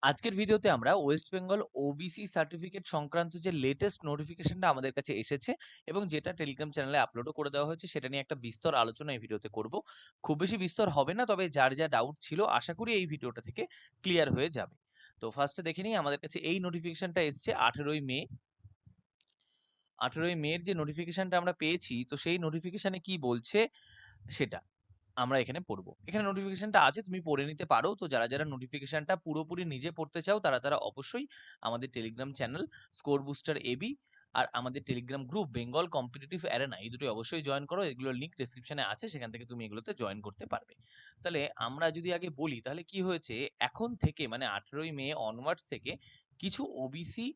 আজকের ভিডিওতে আমরা ওয়েস্ট বেঙ্গল ওবিসি সার্টিফিকেট সংক্রান্ত যে লেটেস্ট নোটিফিকেশনটা আমাদের কাছে এসেছে এবং যেটা টেলিগ্রাম চ্যানেলে আপলোডও করে দেওয়া হয়েছে সেটা নিয়ে একটা বিস্তর আলোচনা এই ভিডিওতে করব। খুব বেশি বিস্তর হবে না, তবে যার যা ডাউট ছিল আশা করি এই ভিডিওটা থেকে ক্লিয়ার হয়ে যাবে। তো ফার্স্টে দেখে নিই, আমাদের কাছে এই নোটিফিকেশনটা এসছে 18ই মে। 18ই মের যে নোটিফিকেশনটা আমরা পেয়েছি, তো সেই নোটিফিকেশনে কি বলছে সেটা আমরা এখানে পড়বো। এখানে নোটিফিকেশনটা আছে, তুমি পড়ে নিতে পারো। তো যারা যারা নোটিফিকেশনটা পুরোপুরি নিজে পড়তে চাও তারা তারা অবশ্যই আমাদের Telegram channel score booster AB আর আমাদের Telegram group Bengal competitive arena, এই দুটোই অবশ্যই জয়েন করো। এগুলোর লিঙ্ক ডেসক্রিপশনে আছে, সেখান থেকে তুমি এগুলোতে জয়েন করতে পারবে। তাহলে আমরা যদি আগে বলি তাহলে কি হয়েছে, এখন থেকে মানে 18ই মে অনওয়ার্ডস থেকে কিছু ওবিসি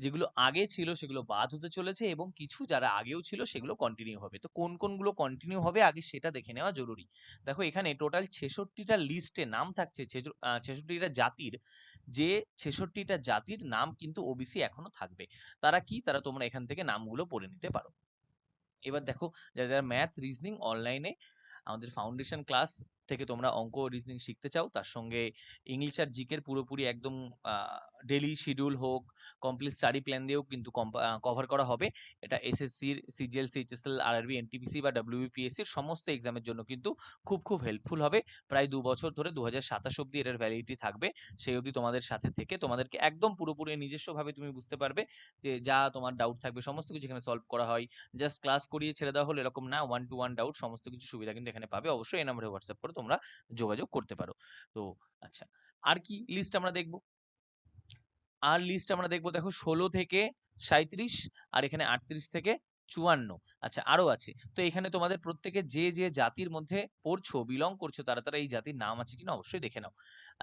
যেগুলো আগে ছিল সেগুলো বাদ হতে চলেছে এবং কিছু যারা আগেও ছিল সেগুলো কন্টিনিউ হবে। তো কোন কোনগুলো কন্টিনিউ হবে আগে সেটা দেখে নেওয়া জরুরি। দেখো এখানে টোটাল 66টা লিস্টে নাম থাকছে, 66টা জাতির, যে 66টা জাতির নাম কিন্তু ওবিসি এখনো থাকবে। তারা কি, তারা তোমরা এখান থেকে নামগুলো পড়ে নিতে পারো। এবার দেখো, যারা যারা ম্যাথ রিজনিং অনলাইনে আমাদের ফাউন্ডেশন ক্লাস থেকে তোমরা অঙ্ক রিজনিং শিখতে চাও, তার সঙ্গে ইংলিশ আর জিকের পুরোপুরি একদম ডেলি শিডিউল হোক, কমপ্লিট স্টাডি প্ল্যান দিয়েও কিন্তু কভার করা হবে। এটা এসএসসির, সিজিএল, সিএইচএসএল, আরআরবি, এনটিপিসি বা ডাব্লিউবিপিএসসির সমস্ত এক্সামের জন্য কিন্তু খুব খুব হেল্পফুল হবে। প্রায় 2 বছর ধরে 2027 অব্দি এটার ভ্যালিডিটি থাকবে। সেই অবধি তোমাদের সাথে থেকে তোমাদেরকে একদম পুরোপুরি নিজস্বভাবে তুমি বুঝতে পারবে যে যা তোমার ডাউট থাকবে সমস্ত কিছু এখানে সলভ করা হয়। জাস্ট ক্লাস করিয়ে ছেড়ে দেওয়া হলো এরকম না, 1 to 1 ডাউট সমস্ত কিছু সুবিধা কিন্তু এখানে পাবে। অবশ্যই এই নম্বরে হোয়াটসঅ্যাপ করে তোমরা যোগাযোগ করতে পারো। তো আচ্ছা, আর কি লিস্ট আমরা দেখবো? আর লিস্ট আমরা দেখবো, দেখো 16 থেকে 37 আর এখানে 38 থেকে 54। আচ্ছা, আরো আছে। তো এখানে তোমাদের প্রত্যেকে যে যে জাতির মধ্যে পড়ছো, বিলং করছো, তারা তারা এই জাতির নাম আছে কিনা অবশ্যই দেখে নাও।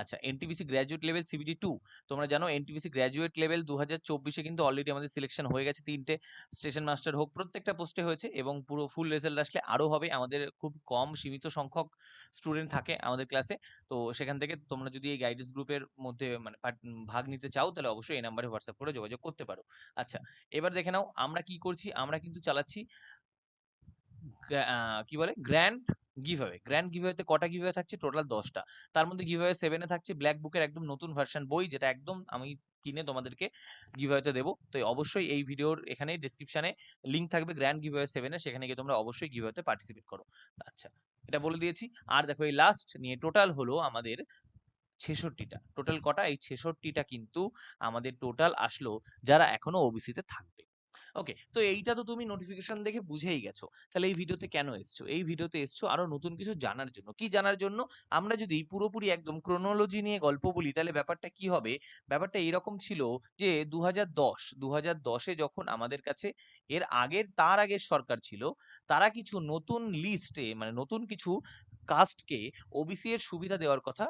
আচ্ছা, এনটিপিসি গ্র্যাজুয়েট লেভেল সিবিটি 2, তোমরা জানো এনটিপিসি গ্র্যাজুয়েট লেভেল 2024-এ কিন্তু অলরেডি আমাদের সিলেকশন হয়ে গেছে। 3টে স্টেশন মাস্টার হোক প্রত্যেকটা পোস্টে হয়েছে এবং পুরো ফুল রেজাল্ট আসলে আরো হবে। আমাদের খুব কম সীমিত সংখ্যক স্টুডেন্ট থাকে আমাদের ক্লাসে। তো সেখান থেকে তোমরা যদি এই গাইডেন্স গ্রুপের মধ্যে মানে ভাগ নিতে চাও তাহলে অবশ্যই এই নাম্বারে হোয়াটসঅ্যাপ করে যোগাযোগ করতে পারো। আচ্ছা, এবার দেখে নাও আমরা কি করছি। আমরা কিন্তু চালাচ্ছি কি বলে গ্র্যান্ড গিভঅ্যাওয়ে। গ্র্যান্ড গিভঅ্যাওয়েতে কটা গিভঅ্যাওয়ে থাকছে? টোটাল 10টা। তার মধ্যে গিভঅ্যাওয়ে 7-এ থাকছে ব্ল্যাক বুকের একদম নতুন ভার্সন বই, যেটা একদম আমি কিনে তোমাদেরকে গিভঅ্যাওয়েতে দেবো। তো অবশ্যই এই ভিডিওর এখানে ডেসক্রিপশনে লিংক থাকবে গ্র্যান্ড গিভঅ্যাওয়ে 7-এর, সেখানে গিয়ে তোমরা অবশ্যই গিভঅ্যাওয়েতে পার্টিসিপেট করো। আচ্ছা, এটা বলে দিয়েছি। আর দেখো এই লাস্ট নিয়ে টোটাল হলো আমাদের 66টা। টোটাল কটা? এই 66টা কিন্তু আমাদের টোটাল আসলো যারা এখনো ওবিসিতে থাকবে। ওকে, তো এইটা তো তুমি নোটিফিকেশন দেখে বুঝেই গেছো। তাহলে এই ভিডিওতে কেন এসছো? এই ভিডিওতে এসছো আরো নতুন কিছু জানার জন্য। কি জানার জন্য? আমরা যদি পুরোপুরি একদম ক্রোনোলজি নিয়ে গল্প বলি তাহলে ব্যাপারটা কি হবে? ব্যাপারটা এরকম ছিল যে 2010-এ যখন আমাদের কাছে তার আগের সরকার ছিল, তারা কিছু নতুন লিস্টে মানে নতুন কিছু কাস্টকে ওবিসি এর সুবিধা দেওয়ার কথা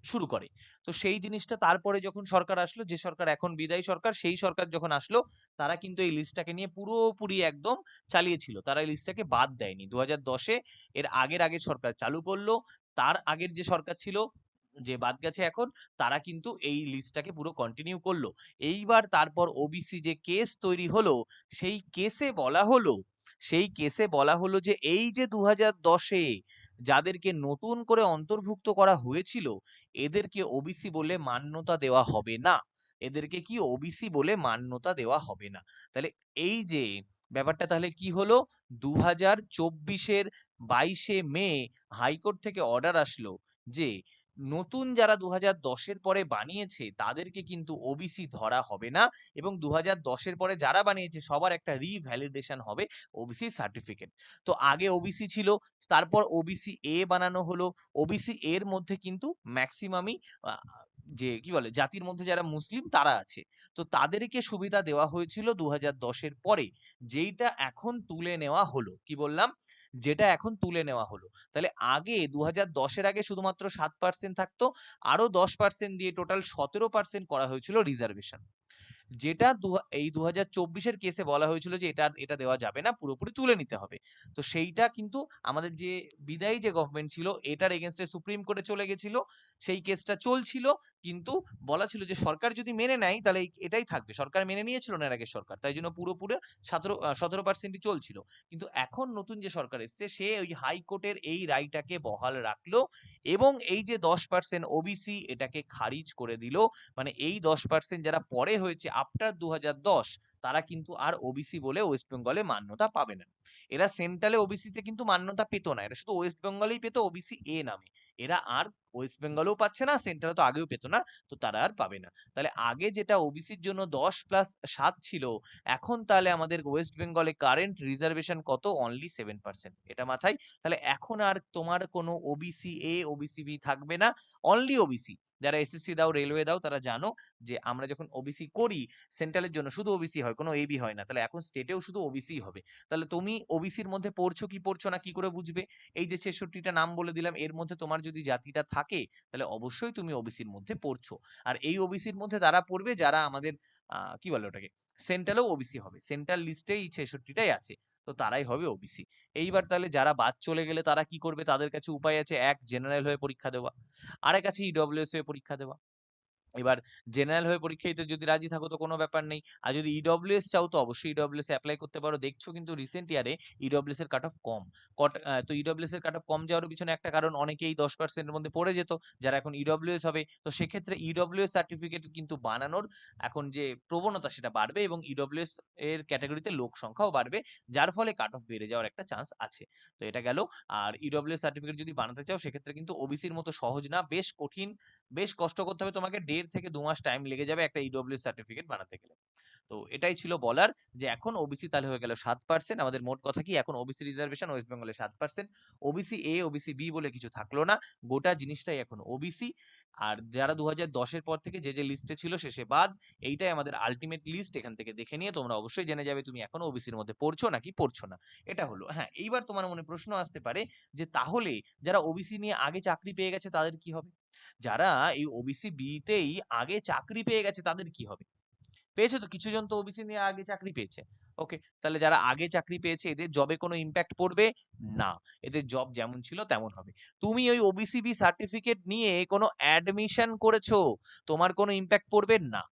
শুরু করে। তো সেই জিনিসটা তারপরে যখন সরকার আসলো, যে সরকার এখন বিদায়ী সরকার, সেই সরকার যখন আসলো তারা কিন্তু এই লিস্টটাকে নিয়ে পুরোপুরি একদম চালিয়েছিল। তারা এই লিস্টটাকে বাদ দেয়নি। 2010-এ এর আগের সরকার চালু করলো। তার আগের যে সরকার ছিল, যে বাদ গেছে এখন, তারা কিন্তু এই লিস্টটাকে পুরো কন্টিনিউ করলো। এইবার তারপর ওবিসি যে কেস তৈরি হলো, সেই কেসে বলা হলো যে এই যে 2010-এ যাদেরকে নতুন করে অন্তর্ভুক্ত করা হয়েছিল এদেরকে ওবিসি বলে মান্যতা দেওয়া হবে না। এদেরকে কি ওবিসি বলে মান্যতা দেওয়া হবে না। তাহলে এই যে ব্যাপারটা তাহলে কি হলো, 2024-এর 22-এ মে হাইকোর্ট থেকে অর্ডার আসলো যে নতুন যারা 2010-এর পরে বানিয়েছে তাদেরকে কিন্তু ওবিসি ধরা হবে না এবং 2010-এর পরে যারা বানিয়েছে সবার একটা রিভ্যালিডেশন হবে ওবিসি সার্টিফিকেট। তো আগে ওবিসি ছিল, তারপর ওবিসি এ বানানো হলো। ওবিসি এর মধ্যে কিন্তু ম্যাক্সিমামই যে কি বলে জাতির মধ্যে যারা মুসলিম তারা আছে। তো তাদেরকে সুবিধা দেওয়া হয়েছিল 2010-এর পরে, যেইটা এখন তুলে নেওয়া হলো। কি বললাম? যেটা এখন তুলে নেওয়া হলো। তাহলে আগে 2010-এর আগে শুধুমাত্র 7% থাকতো, আরো 10% দিয়ে টোটাল 17% করা হয়েছিল রিজার্ভেশন। যেটা এই 2024-এর কেসে বলা হয়েছিল যে এটা এটা দেওয়া যাবে না, পুরোপুরি তুলে নিতে হবে। তো সেইটা কিন্তু আমাদের যে বিদায়ী যে গভর্নমেন্ট ছিল এটার এগেইনস্টে সুপ্রিম কোর্টে চলে গেছিল, সেই কেসটা চলছিল। কিন্তু বলা ছিল যে সরকার যদি মেনে নেয় তাহলে এটাই থাকবে। সরকার মেনে নিয়েছিল না এর আগের সরকার, তাই জন্য পুরোপুরি 17% চলছিল। কিন্তু এখন নতুন যে সরকার এসছে সে ওই হাইকোর্টের এই রায়টাকে বহাল রাখলো এবং এই যে 10% ওবিসি এটাকে খারিজ করে দিল। মানে এই 10% যারা পরে হয়েছে আফটার 2010 তারা কিন্তু আর ওবিসি বলে ওয়েস্ট বেঙ্গলে মান্যতা পাবে না। এরা সেন্ট্রালে ওবিসিতে কিন্তু মান্যতা পেত না, এরা শুধু ওয়েস্ট বেঙ্গলেই পেত ওবিসি এ নামে। এরা আর ওয়েস্ট বেঙ্গলেও পাচ্ছে না, সেন্ট্রালে তো আগেও পেত না, তো তারা আর পাবে না। তাহলে আগে যেটা ওবিসির জন্য 10+7 ছিল, এখন তাহলে আমাদের ওয়েস্ট বেঙ্গলে কারেন্ট রিজার্ভেশন কত? অনলি 7%। এটা মাথায়। তাহলে এখন আর তোমার কোনো ওবিসি এ ওবিসি বি থাকবে না, অনলি ওবিসি। যারা এসএসসি দাও, রেলওয়ে দাও, তারা জানো যে আমরা যখন ওবিসি করি সেন্ট্রালের জন্য শুধু ওবিসি হয়, কোনো এবি হয় না। তাহলে এখন স্টেটেও শুধু ওবিসি হবে। তাহলে তুমি ওবিসির মধ্যে পড়ছো কি পড়ছো না কি করে বুঝবে? এই যে 66টা নাম বলে দিলাম, এর মধ্যে তোমার যদি জাতিটা থাকে তাহলে অবশ্যই তুমি ওবিসির মধ্যে পড়ছো। আর এই ওবিসির মধ্যে তারা পড়বে যারা আমাদের কি বলে ওটাকে, সেন্ট্রালেও ওবিসি হবে। সেন্ট্রাল লিস্টে এই 66টাই আছে, তো তারাই হবে ওবিসি। এইবার তাহলে যারা বাদ চলে গেলে তারা কি করবে? তাদের কাছে উপায় আছে, এক জেনারেল হয়ে পরীক্ষা দেওয়া, আরেক আছে ইডব্লিউএস হয়ে পরীক্ষা দেওয়া। এবার জেনারেল হয়ে পরীক্ষা দিতে যদি রাজি থাকো তো কোনো ব্যাপার নেই, আর যদি ইডব্লিউএস চাও তো অবশ্যই ইডব্লিউএস অ্যাপ্লাই করতে পারো। দেখছো কিন্তু রিসেন্ট ইয়ারে ইডব্লিউএস এর কাট অফ কম। তো ইডব্লিউএস এর কাট অফ কম যাওয়ার পিছনে একটা কারণ, অনেকেই 10% এর মধ্যে পড়ে যেত যারা এখন ইডব্লিউএস হবে। তো সেক্ষেত্রে ইডব্লিউএস সার্টিফিকেট কিন্তু বানানোর এখন যে প্রবণতা সেটা বাড়বে এবং ইডব্লিউএস এর ক্যাটাগরিতে লোক সংখ্যাও বাড়বে, যার ফলে কাট অফ বেড়ে যাওয়ার একটা চান্স আছে। তো এটা গেল। আর ইডব্লিউএস সার্টিফিকেট যদি বানাতে চাও সেক্ষেত্রে কিন্তু ওবিসির মতো সহজ না, বেশ কঠিন, বেশ কষ্ট করতে হবে তোমাকে। 1.5 থেকে 2 মাস টাইম লেগে যাবে একটা ইডব্লিউএস সার্টিফিকেট বানাতে গেলে। তো এটাই ছিল বলার, যে এখন ওবিসি তাহলে হয়ে গেল 7%। আমাদের মোট কথা কি, এখন ওবিসি রিজার্ভেশন ওয়েস্ট বেঙ্গলে 7%। ওবিসি এ ওবিসি বি বলে কিছু থাকলো না, গোটা জিনিসটাই এখন ওবিসি। আর যারা 2010-এর পর থেকে যে যে লিস্টে ছিল শেষে বাদ, এইটাই আমাদের আলটিমেট লিস্ট। এখান থেকে দেখে নিয়ে তোমরা অবশ্যই জেনে যাবে তুমি এখনো ওবিসির মধ্যে পড়ছো নাকি পড়ছো না। এটা হলো। হ্যাঁ, এইবার তোমার মনে প্রশ্ন আসতে পারে যে তাহলে যারা ওবিসি নিয়ে আগে চাকরি পেয়ে গেছে তাদের কি হবে? যারা এই ওবিসি বি তেই আগে চাকরি পেয়ে গেছে তাদের কি হবে? পেয়েছে তো, কিছু জন তো ওবিসি নিয়ে আগে চাকরি পেয়েছে। ওকে, তাহলে যারা আগে চাকরি পেয়েছে এদের জবে কোনো ইম্প্যাক্ট পড়বে না, এদের জব যেমন ছিল তেমন হবে। তুমি ওই ওবিসি বি সার্টিফিকেট নিয়ে কোনো অ্যাডমিশন করেছো, তোমার কোনো ইম্প্যাক্ট পড়বে না।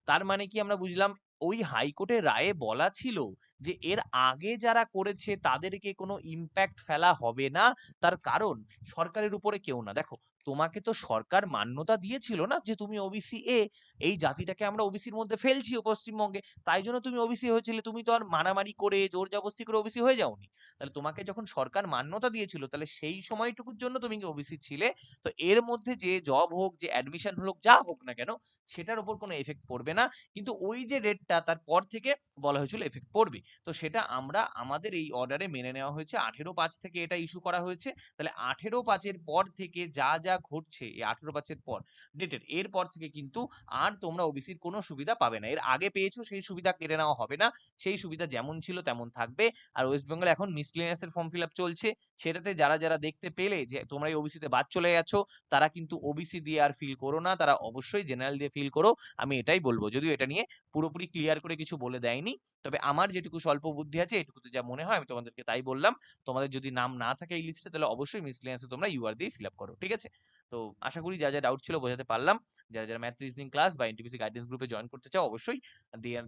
তার মানে কি আমরা বুঝলাম? ওই হাইকোর্টের রায়ে বলা ছিল যে এর আগে যারা করেছে তাদেরকে কোনো ইম্প্যাক্ট ফেলা হবে না। তার কারণ সরকারের উপরে কেউ না। দেখো, তোমাকে তো সরকার মান্যতা দিয়েছিল না যে তুমি ওবিসি এ, এই জাতিটাকে আমরা ওবিসির মধ্যে ফেলছি পশ্চিমবঙ্গে, তাই জন্য তুমি ওবিসি হয়েছিলে। তুমি তো আর মারামারি করে জোর জবরদস্তি করে ওবিসি হয়ে যাওনি। তাহলে তোমাকে যখন সরকার মান্যতা দিয়েছিল তাহলে সেই সময়টুকুর জন্য তুমি কি ওবিসি ছিলে। তো এর মধ্যে যে জব হোক, যে অ্যাডমিশন হোক, যা হোক না কেন, সেটার উপর কোনো এফেক্ট পড়বে না। কিন্তু ওই যে ডেটটা তার পর থেকে বলা হয়েছিল এফেক্ট পড়বে, তো সেটা আমরা আমাদের এই অর্ডারে মেনে নেওয়া হয়েছে। 18/5 থেকে এটা ইস্যু করা হয়েছে। তাহলে 18/5-এর পর থেকে যা যা ঘটছে, এই 18/5-এর পর ডেটের এরপর থেকে কিন্তু আর তোমরা ওবিসির কোনো সুবিধা পাবে না। এর আগে পেয়েছো সেই সুবিধা কেড়ে নেওয়া হবে না, সেই সুবিধা যেমন ছিল তেমন থাকবে। আর ওয়েস্ট বেঙ্গলে এখন মিসলেনিয়াস এর ফর্ম ফিল আপ চলছে, সেটাতে যারা যারা দেখতে পেলে যে তোমরা এই ওবিসিতে বাদ চলে গেছো, তারা কিন্তু ওবিসি দিয়ে আর ফিল করো না, তারা অবশ্যই জেনারেল দিয়ে ফিল করো। আমি এটাই বলবো, যদিও এটা নিয়ে পুরোপুরি ক্লিয়ার করে কিছু বলে দেয়নি, তবে আমার যেটুকু স্বল্প বুদ্ধি আছে এটুকুতে যা মনে হয় আমি তোমাদেরকে তাই বললাম। তোমাদের যদি নাম না থাকে এই লিস্টে তাহলে অবশ্যই মিসলেনিয়াসে তোমরা ইউআর দিয়ে ফিল আপ করো, ঠিক আছে? তো আশা করি যা যা ডাউট ছিল বোঝাতে পারলাম। যারা যারা ম্যাথ রিজনিং ক্লাস বা এনটিপিসি গাইডেন্স গ্রুপে জয়েন করতে চাও অবশ্যই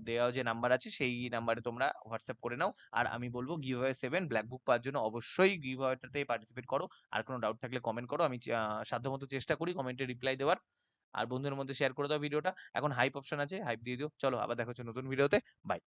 দেওয়া যে নাম্বার আছে সেই নাম্বারে তোমরা হোয়াটসঅ্যাপ করে নাও। আর আমি বলবো গিভঅ্যাওয়ে 7 ব্ল্যাক বুক পাওয়ার জন্য অবশ্যই গিভঅ্যাওয়েটাতে পার্টিসিপেট করো। আর কোনো ডাউট থাকলে কমেন্ট করো, আমি সাধ্যমতো চেষ্টা করি কমেন্টে রিপ্লাই দেওয়ার। আর বন্ধুদের মধ্যে শেয়ার করে দাও ভিডিওটা। এখন হাইপ অপশন আছে, হাইপ দিয়ে দিও। চলো আবার দেখা হচ্ছে নতুন ভিডিওতে। বাই।